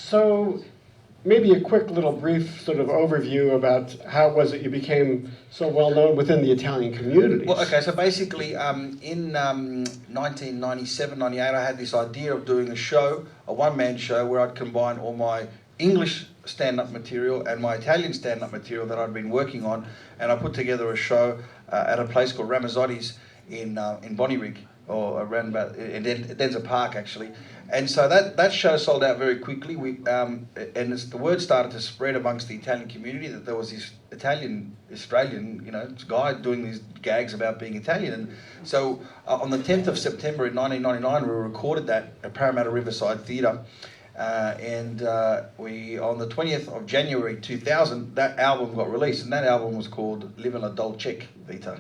So maybe a quick little brief sort of overview about how it was that you became so well known within the Italian community. Well, okay, so basically in 1997, 98, I had this idea of doing a show, a one-man show, where I'd combine all my English stand-up material and my Italian stand-up material that I'd been working on, and I put together a show at a place called Ramazzotti's in Bonnyrigg, or around about in Denza Park actually. And so that show sold out very quickly. And the word started to spread amongst the Italian community that there was this Australian, guy doing these gags about being Italian. And so on the 10th of September in 1999, we recorded that at Parramatta Riverside Theatre. And on the 20th of January 2000, that album got released, and that album was called Living La Dolce Vita.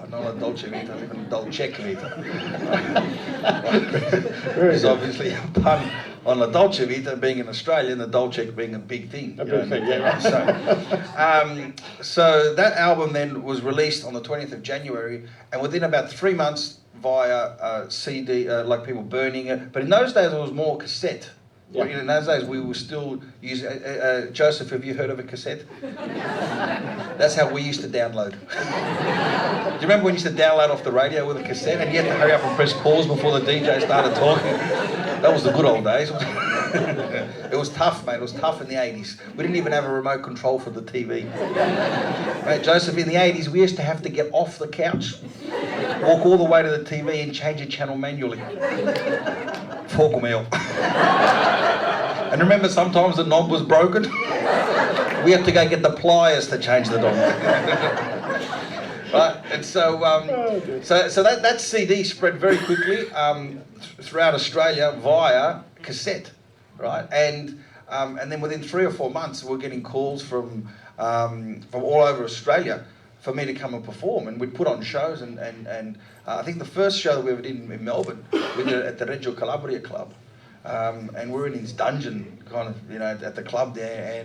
Not La Dolce Vita, Living La Dolce Vita. There's obviously a pun on La Dolce Vita being an Australian, the Dolce being a big thing. A big thing, yeah. So that album then was released on the 20th of January, and within about 3 months via CD, like people burning it. But in those days it was more cassette. Yeah. In those days we were still using, Joseph, have you heard of a cassette? That's how we used to download. Do you remember when you used to download off the radio with a cassette and you had to hurry up and press pause before the DJ started talking? That was the good old days. It was tough, mate. It was tough in the 80s. We didn't even have a remote control for the TV. Mate, Joseph, in the 80s we used to have to get off the couch, walk all the way to the TV and change a channel manually. Foco meu. And remember, sometimes the knob was broken. We had to go get the pliers to change the knob. Right, and so that CD spread very quickly throughout Australia via cassette, right? And then within 3 or 4 months, we're getting calls from all over Australia for me to come and perform, and we'd put on shows, and I think the first show that we ever did in Melbourne, we did it at the Reggio Calabria Club, and we're in this dungeon kind of, at the club there,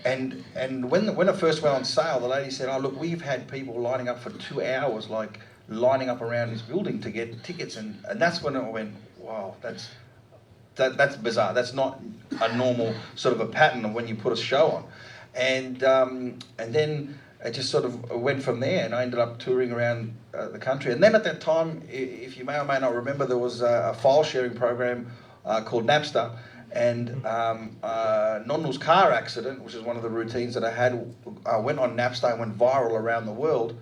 and when it first went on sale, the lady said, "Oh look, we've had people lining up for 2 hours, like lining up around this building to get tickets," and that's when I went, "Wow, that's bizarre. That's not a normal sort of a pattern of when you put a show on," and then it just sort of went from there, and I ended up touring around the country. And then at that time, if you may or may not remember, there was a file sharing program called Napster, and Nonno's car accident, which is one of the routines that I had, went on Napster and went viral around the world,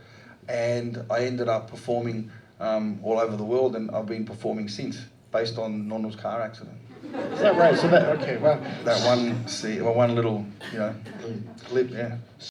and I ended up performing all over the world, and I've been performing since, based on Nonno's car accident. Is that right? So that, okay, well. That one little, clip, yeah.